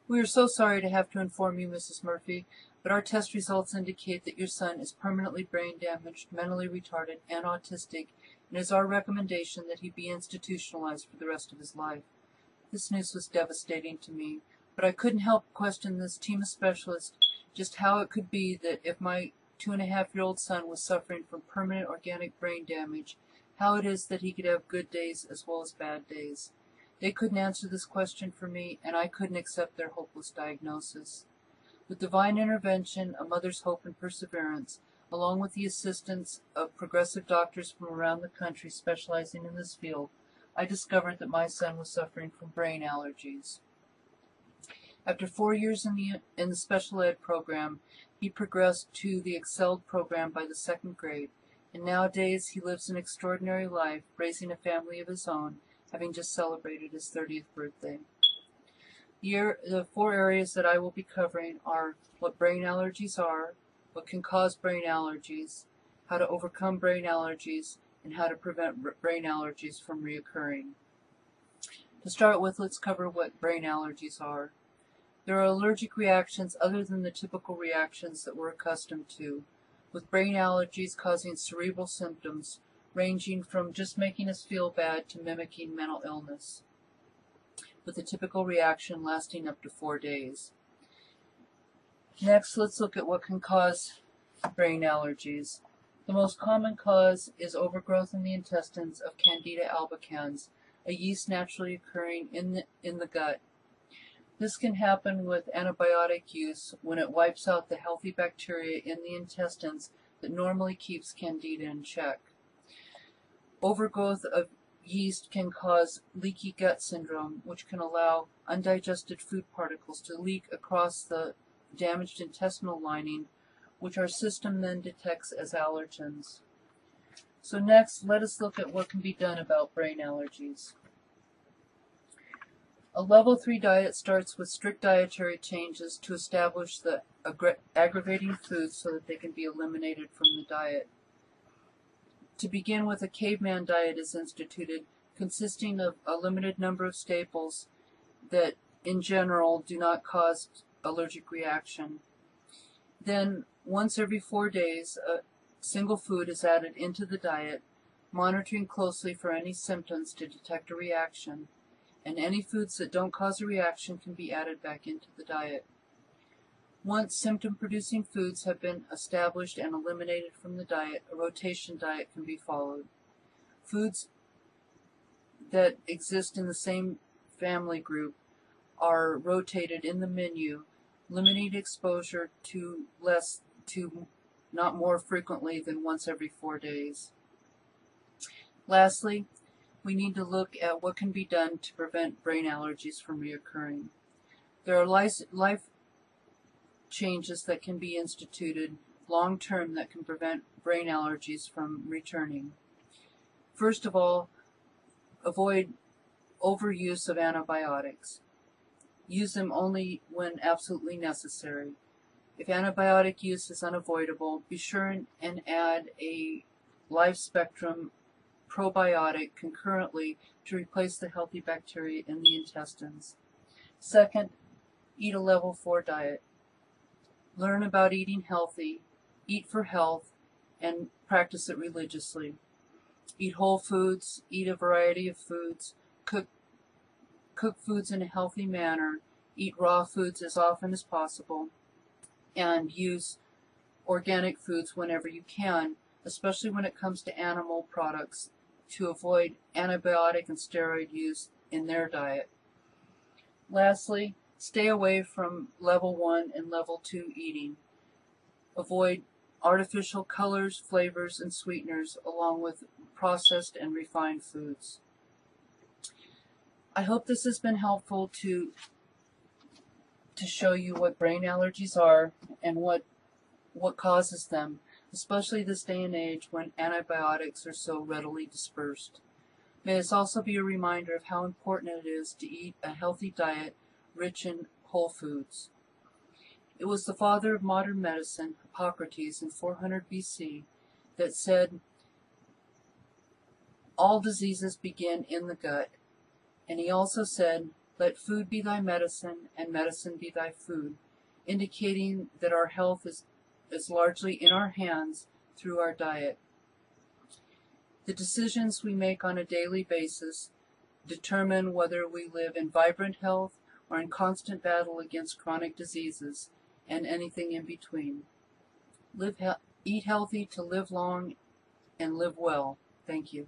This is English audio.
We are so sorry to have to inform you, Mrs. Murphy, but our test results indicate that your son is permanently brain damaged, mentally retarded, and autistic, and it is our recommendation that he be institutionalized for the rest of his life. This news was devastating to me, but I couldn't help question this team of specialists just how it could be that if my 2.5-year-old son was suffering from permanent organic brain damage, how it is that he could have good days as well as bad days. They couldn't answer this question for me, and I couldn't accept their hopeless diagnosis. With divine intervention, a mother's hope and perseverance, along with the assistance of progressive doctors from around the country specializing in this field, I discovered that my son was suffering from brain allergies. After 4 years in the special ed program, he progressed to the excelled program by the 2nd grade, and nowadays he lives an extraordinary life, raising a family of his own, having just celebrated his 30th birthday. The 4 areas that I will be covering are what brain allergies are, what can cause brain allergies, how to overcome brain allergies, and how to prevent brain allergies from reoccurring. To start with, let's cover what brain allergies are. There are allergic reactions other than the typical reactions that we're accustomed to, with brain allergies causing cerebral symptoms ranging from just making us feel bad to mimicking mental illness, with a typical reaction lasting up to 4 days. Next, let's look at what can cause brain allergies. The most common cause is overgrowth in the intestines of Candida albicans, a yeast naturally occurring in the gut. This can happen with antibiotic use when it wipes out the healthy bacteria in the intestines that normally keeps Candida in check. Overgrowth of yeast can cause leaky gut syndrome, which can allow undigested food particles to leak across the damaged intestinal lining, which our system then detects as allergens. So next, let us look at what can be done about brain allergies. A level 3 diet starts with strict dietary changes to establish the aggravating foods so that they can be eliminated from the diet. To begin with, a caveman diet is instituted, consisting of a limited number of staples that, in general, do not cause allergic reaction. Then, once every 4 days, a single food is added into the diet, monitoring closely for any symptoms to detect a reaction, and any foods that don't cause a reaction can be added back into the diet. Once symptom-producing foods have been established and eliminated from the diet, a rotation diet can be followed. Foods that exist in the same family group are rotated in the menu, limiting exposure to not more frequently than once every 4 days. Lastly, we need to look at what can be done to prevent brain allergies from reoccurring. There are life changes that can be instituted long-term that can prevent brain allergies from returning. First of all, avoid overuse of antibiotics. Use them only when absolutely necessary. If antibiotic use is unavoidable, be sure and add a life-spectrum probiotic concurrently to replace the healthy bacteria in the intestines. Second, eat a level 4 diet. Learn about eating healthy, eat for health, and practice it religiously. Eat whole foods, eat a variety of foods, cook foods in a healthy manner, eat raw foods as often as possible, and use organic foods whenever you can, especially when it comes to animal products, to avoid antibiotic and steroid use in their diet. Lastly, stay away from level 1 and level 2 eating. Avoid artificial colors, flavors, and sweeteners, along with processed and refined foods. I hope this has been helpful to show you what brain allergies are and what causes them, especially this day and age when antibiotics are so readily dispersed. May this also be a reminder of how important it is to eat a healthy diet rich in whole foods. It was the father of modern medicine, Hippocrates, in 400 BC, that said, all diseases begin in the gut. And he also said Let food be thy medicine, and medicine be thy food, indicating that our health is largely in our hands through our diet. The decisions we make on a daily basis determine whether we live in vibrant health or in constant battle against chronic diseases and anything in between. Eat healthy to live long and live well. Thank you.